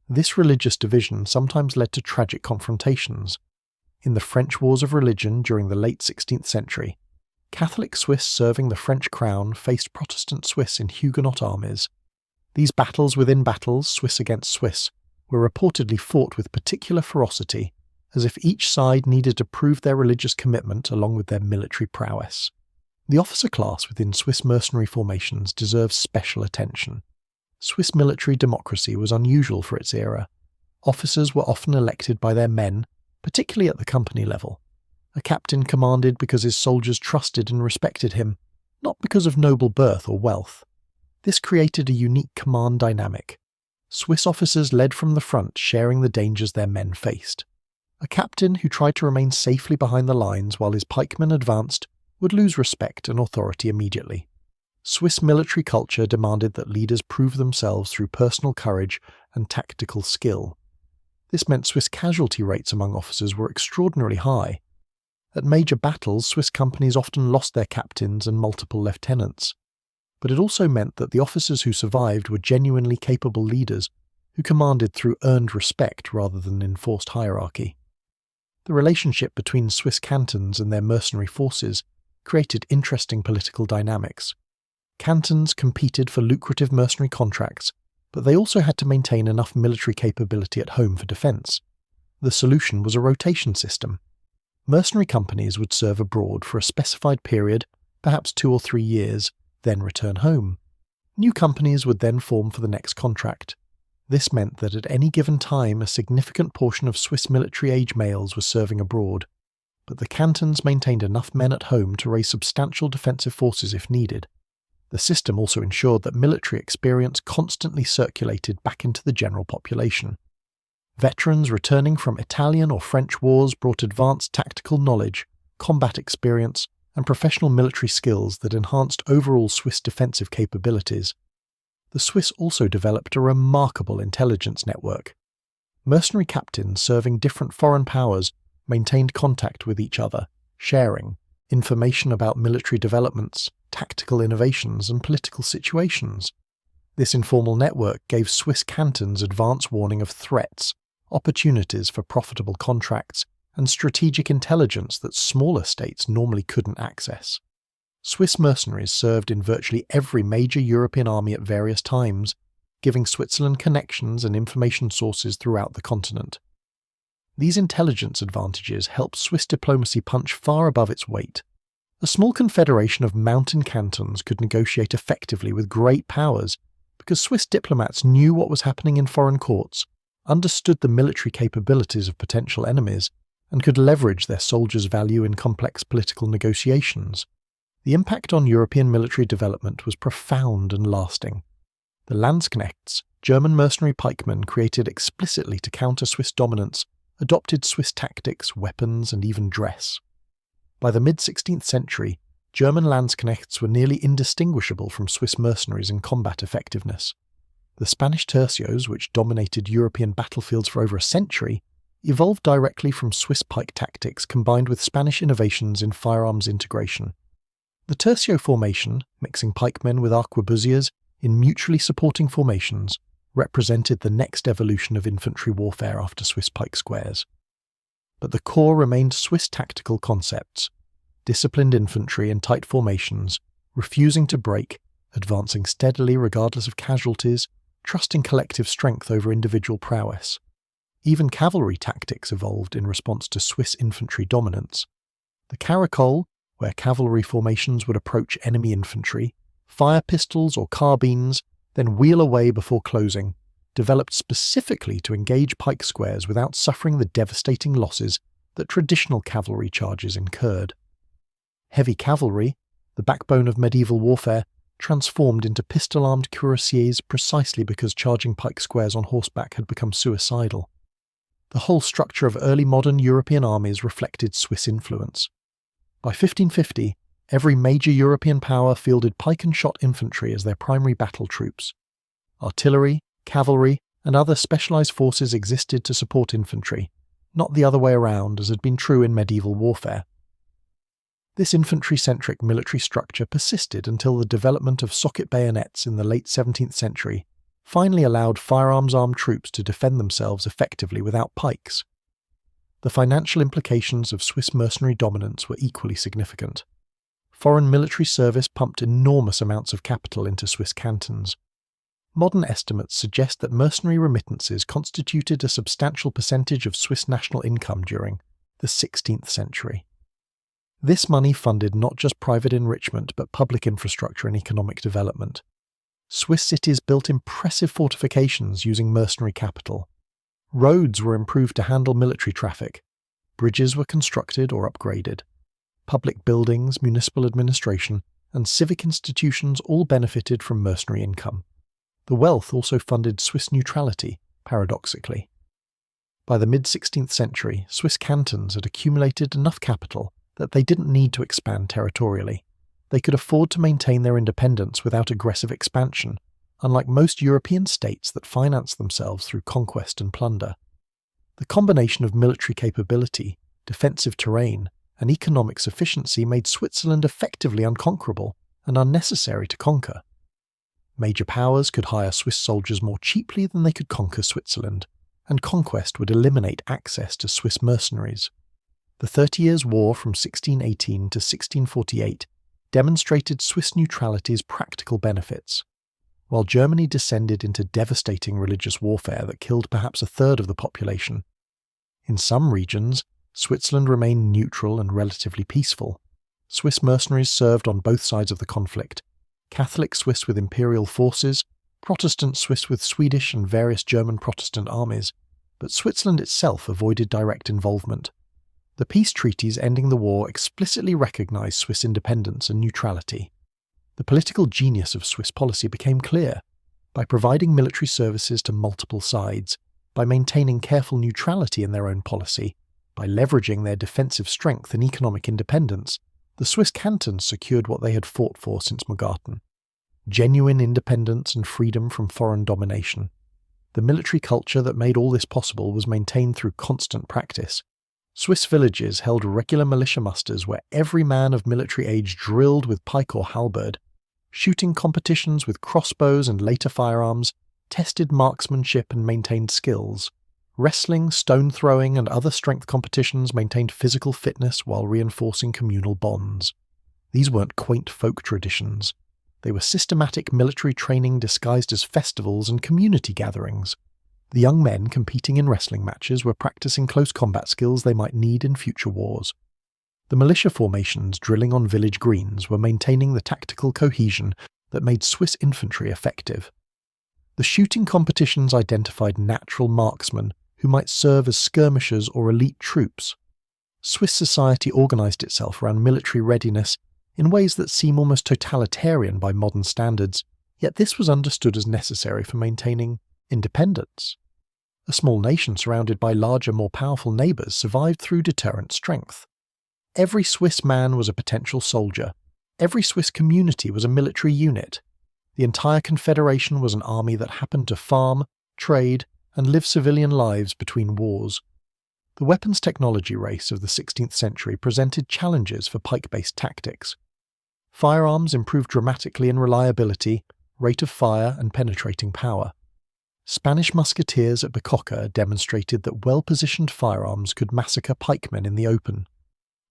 This religious division sometimes led to tragic confrontations. In the French Wars of Religion during the late 16th century, Catholic Swiss serving the French crown faced Protestant Swiss in Huguenot armies. These battles within battles, Swiss against Swiss, were reportedly fought with particular ferocity, as if each side needed to prove their religious commitment along with their military prowess. The officer class within Swiss mercenary formations deserves special attention. Swiss military democracy was unusual for its era. Officers were often elected by their men, particularly at the company level. A captain commanded because his soldiers trusted and respected him, not because of noble birth or wealth. This created a unique command dynamic. Swiss officers led from the front, sharing the dangers their men faced. A captain who tried to remain safely behind the lines while his pikemen advanced would lose respect and authority immediately. Swiss military culture demanded that leaders prove themselves through personal courage and tactical skill. This meant Swiss casualty rates among officers were extraordinarily high. At major battles, Swiss companies often lost their captains and multiple lieutenants. But it also meant that the officers who survived were genuinely capable leaders who commanded through earned respect rather than enforced hierarchy. The relationship between Swiss cantons and their mercenary forces created interesting political dynamics. Cantons competed for lucrative mercenary contracts, but they also had to maintain enough military capability at home for defence. The solution was a rotation system. Mercenary companies would serve abroad for a specified period, perhaps 2 or 3 years, then return home. New companies would then form for the next contract. This meant that at any given time a significant portion of Swiss military-age males were serving abroad, but the cantons maintained enough men at home to raise substantial defensive forces if needed. The system also ensured that military experience constantly circulated back into the general population. Veterans returning from Italian or French wars brought advanced tactical knowledge, combat experience, and professional military skills that enhanced overall Swiss defensive capabilities. The Swiss also developed a remarkable intelligence network. Mercenary captains serving different foreign powers maintained contact with each other, sharing information about military developments, tactical innovations, and political situations. This informal network gave Swiss cantons advance warning of threats, opportunities for profitable contracts, and strategic intelligence that smaller states normally couldn't access. Swiss mercenaries served in virtually every major European army at various times, giving Switzerland connections and information sources throughout the continent. These intelligence advantages helped Swiss diplomacy punch far above its weight. A small confederation of mountain cantons could negotiate effectively with great powers because Swiss diplomats knew what was happening in foreign courts, understood the military capabilities of potential enemies, and could leverage their soldiers' value in complex political negotiations. The impact on European military development was profound and lasting. The Landsknechts, German mercenary pikemen created explicitly to counter Swiss dominance, adopted Swiss tactics, weapons, and even dress. By the mid-16th century, German Landsknechts were nearly indistinguishable from Swiss mercenaries in combat effectiveness. The Spanish tercios, which dominated European battlefields for over a century, evolved directly from Swiss pike tactics combined with Spanish innovations in firearms integration. The tercio formation, mixing pikemen with arquebusiers in mutually supporting formations, represented the next evolution of infantry warfare after Swiss pike squares. But the core remained Swiss tactical concepts: disciplined infantry in tight formations, refusing to break, advancing steadily regardless of casualties, trusting collective strength over individual prowess. Even cavalry tactics evolved in response to Swiss infantry dominance. The caracole, where cavalry formations would approach enemy infantry, fire pistols or carbines, then wheel away before closing, developed specifically to engage pike squares without suffering the devastating losses that traditional cavalry charges incurred. Heavy cavalry, the backbone of medieval warfare, transformed into pistol-armed cuirassiers precisely because charging pike squares on horseback had become suicidal. The whole structure of early modern European armies reflected Swiss influence. By 1550, every major European power fielded pike and shot infantry as their primary battle troops. Artillery, cavalry, and other specialized forces existed to support infantry, not the other way around as had been true in medieval warfare. This infantry-centric military structure persisted until the development of socket bayonets in the late 17th century finally allowed firearms-armed troops to defend themselves effectively without pikes. The financial implications of Swiss mercenary dominance were equally significant. Foreign military service pumped enormous amounts of capital into Swiss cantons. Modern estimates suggest that mercenary remittances constituted a substantial percentage of Swiss national income during the 16th century. This money funded not just private enrichment but public infrastructure and economic development. Swiss cities built impressive fortifications using mercenary capital. Roads were improved to handle military traffic. Bridges were constructed or upgraded. Public buildings, municipal administration, and civic institutions all benefited from mercenary income. The wealth also funded Swiss neutrality, paradoxically. By the mid-16th century, Swiss cantons had accumulated enough capital that they didn't need to expand territorially. They could afford to maintain their independence without aggressive expansion, unlike most European states that financed themselves through conquest and plunder. The combination of military capability, defensive terrain, and economic sufficiency made Switzerland effectively unconquerable and unnecessary to conquer. Major powers could hire Swiss soldiers more cheaply than they could conquer Switzerland, and conquest would eliminate access to Swiss mercenaries. The 30 Years' War from 1618 to 1648 demonstrated Swiss neutrality's practical benefits. While Germany descended into devastating religious warfare that killed perhaps a third of the population, in some regions, Switzerland remained neutral and relatively peaceful. Swiss mercenaries served on both sides of the conflict, Catholic Swiss with imperial forces, Protestant Swiss with Swedish and various German Protestant armies, but Switzerland itself avoided direct involvement. The peace treaties ending the war explicitly recognized Swiss independence and neutrality. The political genius of Swiss policy became clear. By providing military services to multiple sides, by maintaining careful neutrality in their own policy, by leveraging their defensive strength and economic independence, the Swiss cantons secured what they had fought for since Morgarten: genuine independence and freedom from foreign domination. The military culture that made all this possible was maintained through constant practice. Swiss villages held regular militia musters where every man of military age drilled with pike or halberd. Shooting competitions with crossbows and later firearms tested marksmanship and maintained skills. Wrestling, stone throwing, and other strength competitions maintained physical fitness while reinforcing communal bonds. These weren't quaint folk traditions. They were systematic military training disguised as festivals and community gatherings. The young men competing in wrestling matches were practicing close combat skills they might need in future wars. The militia formations drilling on village greens were maintaining the tactical cohesion that made Swiss infantry effective. The shooting competitions identified natural marksmen who might serve as skirmishers or elite troops. Swiss society organized itself around military readiness in ways that seem almost totalitarian by modern standards, yet this was understood as necessary for maintaining independence. A small nation surrounded by larger, more powerful neighbours survived through deterrent strength. Every Swiss man was a potential soldier. Every Swiss community was a military unit. The entire confederation was an army that happened to farm, trade, and live civilian lives between wars. The weapons technology race of the 16th century presented challenges for pike-based tactics. Firearms improved dramatically in reliability, rate of fire, and penetrating power. Spanish musketeers at Bicocca demonstrated that well-positioned firearms could massacre pikemen in the open.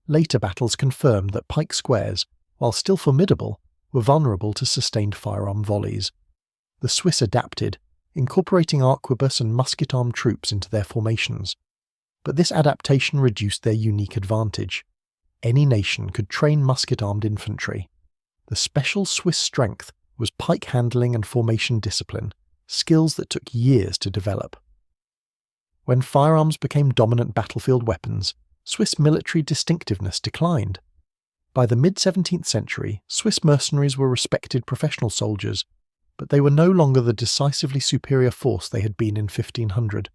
Later battles confirmed that pike squares, while still formidable, were vulnerable to sustained firearm volleys. The Swiss adapted, incorporating arquebus and musket-armed troops into their formations. But this adaptation reduced their unique advantage. Any nation could train musket-armed infantry. The special Swiss strength was pike handling and formation discipline, skills that took years to develop. When firearms became dominant battlefield weapons, Swiss military distinctiveness declined. By the mid-17th century, Swiss mercenaries were respected professional soldiers, but they were no longer the decisively superior force they had been in 1500.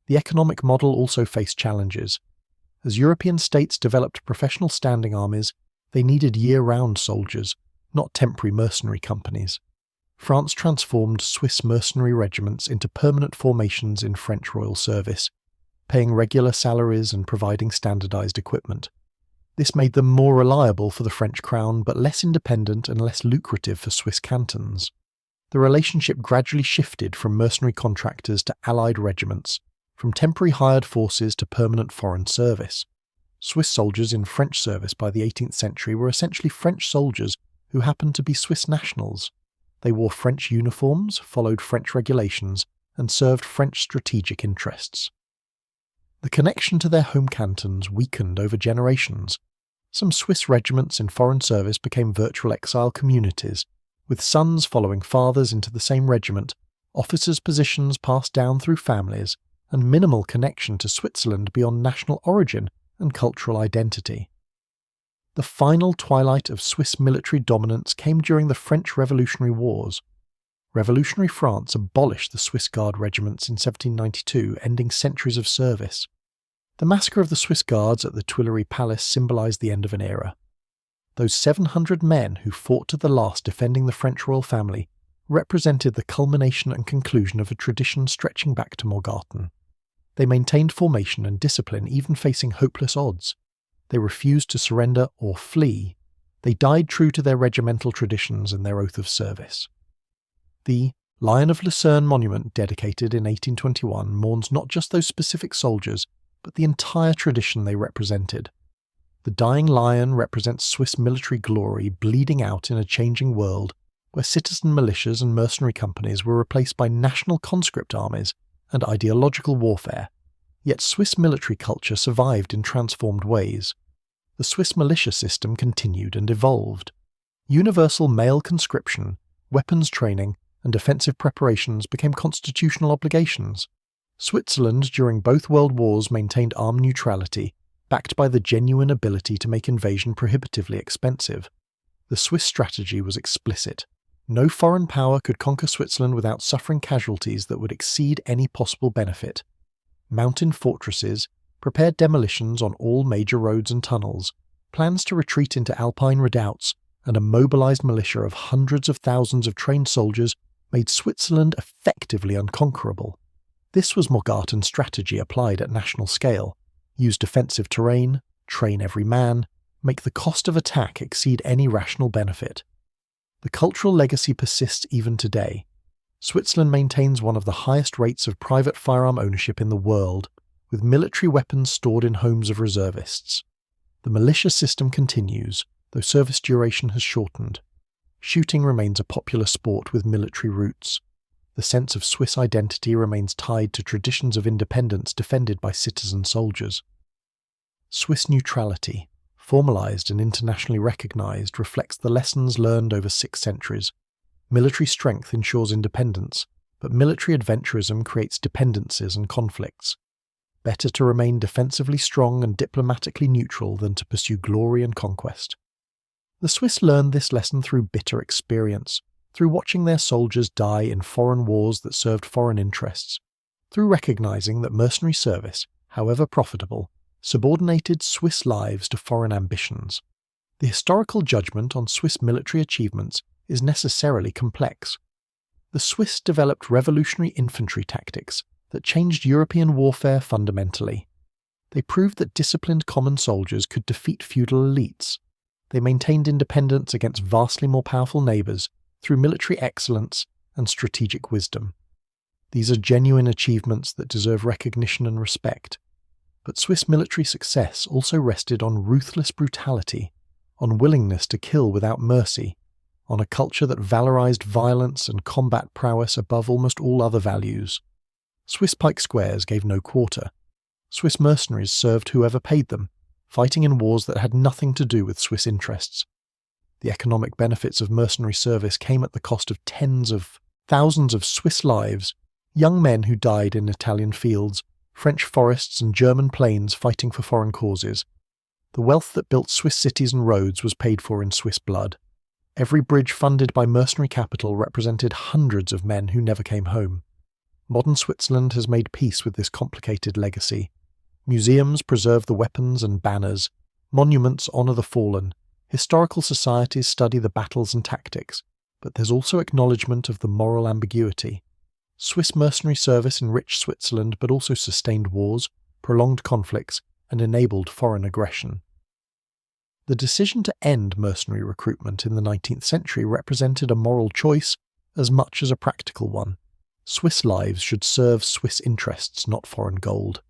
The economic model also faced challenges. As European states developed professional standing armies, they needed year-round soldiers, not temporary mercenary companies. France transformed Swiss mercenary regiments into permanent formations in French royal service, paying regular salaries and providing standardized equipment. This made them more reliable for the French crown, but less independent and less lucrative for Swiss cantons. The relationship gradually shifted from mercenary contractors to allied regiments, from temporary hired forces to permanent foreign service. Swiss soldiers in French service by the 18th century were essentially French soldiers who happened to be Swiss nationals. They wore French uniforms, followed French regulations, and served French strategic interests. The connection to their home cantons weakened over generations. Some Swiss regiments in foreign service became virtual exile communities, with sons following fathers into the same regiment, officers' positions passed down through families, and minimal connection to Switzerland beyond national origin and cultural identity. The final twilight of Swiss military dominance came during the French Revolutionary Wars. Revolutionary France abolished the Swiss Guard regiments in 1792, ending centuries of service. The massacre of the Swiss Guards at the Tuileries Palace symbolised the end of an era. Those 700 men who fought to the last defending the French royal family represented the culmination and conclusion of a tradition stretching back to Morgarten. They maintained formation and discipline even facing hopeless odds. They refused to surrender or flee. They died true to their regimental traditions and their oath of service. The Lion of Lucerne monument, dedicated in 1821, mourns not just those specific soldiers, but the entire tradition they represented. The dying lion represents Swiss military glory bleeding out in a changing world where citizen militias and mercenary companies were replaced by national conscript armies and ideological warfare. Yet Swiss military culture survived in transformed ways. The Swiss militia system continued and evolved. Universal male conscription, weapons training, and defensive preparations became constitutional obligations. Switzerland during both world wars maintained armed neutrality, backed by the genuine ability to make invasion prohibitively expensive. The Swiss strategy was explicit. No foreign power could conquer Switzerland without suffering casualties that would exceed any possible benefit. Mountain fortresses, prepared demolitions on all major roads and tunnels, plans to retreat into Alpine redoubts, and a mobilised militia of hundreds of thousands of trained soldiers made Switzerland effectively unconquerable. This was Morgarten's strategy applied at national scale. Use defensive terrain, train every man, make the cost of attack exceed any rational benefit. The cultural legacy persists even today. Switzerland maintains one of the highest rates of private firearm ownership in the world, with military weapons stored in homes of reservists. The militia system continues, though service duration has shortened. Shooting remains a popular sport with military roots. The sense of Swiss identity remains tied to traditions of independence defended by citizen soldiers. Swiss neutrality, formalised and internationally recognised, reflects the lessons learned over 6 centuries. Military strength ensures independence, but military adventurism creates dependencies and conflicts. Better to remain defensively strong and diplomatically neutral than to pursue glory and conquest. The Swiss learned this lesson through bitter experience, through watching their soldiers die in foreign wars that served foreign interests, through recognising that mercenary service, however profitable, subordinated Swiss lives to foreign ambitions. The historical judgment on Swiss military achievements is necessarily complex. The Swiss developed revolutionary infantry tactics that changed European warfare fundamentally. They proved that disciplined common soldiers could defeat feudal elites. They maintained independence against vastly more powerful neighbours through military excellence and strategic wisdom. These are genuine achievements that deserve recognition and respect. But Swiss military success also rested on ruthless brutality, on willingness to kill without mercy, on a culture that valorized violence and combat prowess above almost all other values. Swiss pike squares gave no quarter. Swiss mercenaries served whoever paid them, fighting in wars that had nothing to do with Swiss interests. The economic benefits of mercenary service came at the cost of tens of thousands of Swiss lives, young men who died in Italian fields, French forests and German plains fighting for foreign causes. The wealth that built Swiss cities and roads was paid for in Swiss blood. Every bridge funded by mercenary capital represented hundreds of men who never came home. Modern Switzerland has made peace with this complicated legacy. Museums preserve the weapons and banners, monuments honour the fallen, historical societies study the battles and tactics, but there's also acknowledgement of the moral ambiguity. Swiss mercenary service enriched Switzerland but also sustained wars, prolonged conflicts, and enabled foreign aggression. The decision to end mercenary recruitment in the 19th century represented a moral choice as much as a practical one. Swiss lives should serve Swiss interests, not foreign gold.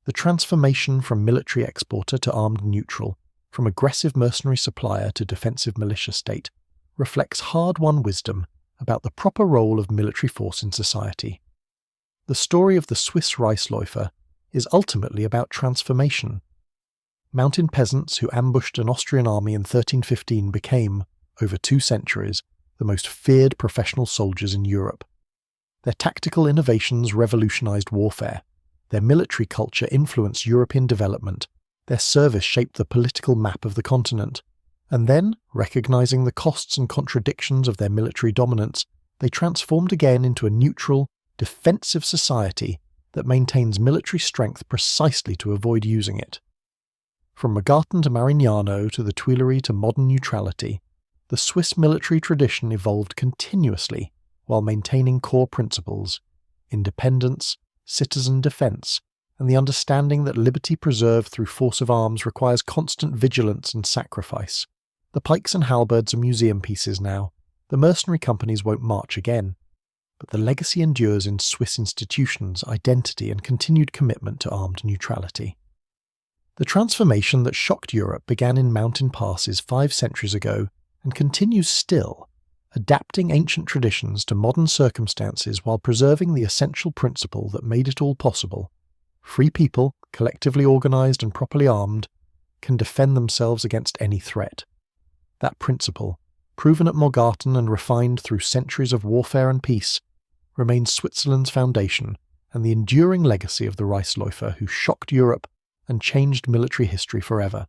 The transformation from military exporter to armed neutral, from aggressive mercenary supplier to defensive militia state, reflects hard-won wisdom about the proper role of military force in society. The story of the Swiss Reisläufer is ultimately about transformation. Mountain peasants who ambushed an Austrian army in 1315 became, over 2 centuries, the most feared professional soldiers in Europe. Their tactical innovations revolutionized warfare. Their military culture influenced European development. Their service shaped the political map of the continent. And then, recognizing the costs and contradictions of their military dominance, they transformed again into a neutral, defensive society that maintains military strength precisely to avoid using it. From Morgarten to Marignano to the Tuileries to modern neutrality, the Swiss military tradition evolved continuously while maintaining core principles: independence, citizen defence, and the understanding that liberty preserved through force of arms requires constant vigilance and sacrifice. The pikes and halberds are museum pieces now. The mercenary companies won't march again. But the legacy endures in Swiss institutions, identity, and continued commitment to armed neutrality. The transformation that shocked Europe began in mountain passes 5 centuries ago and continues still, adapting ancient traditions to modern circumstances while preserving the essential principle that made it all possible. Free people, collectively organised and properly armed, can defend themselves against any threat. That principle, proven at Morgarten and refined through centuries of warfare and peace, remains Switzerland's foundation and the enduring legacy of the Reisläufer who shocked Europe and changed military history forever.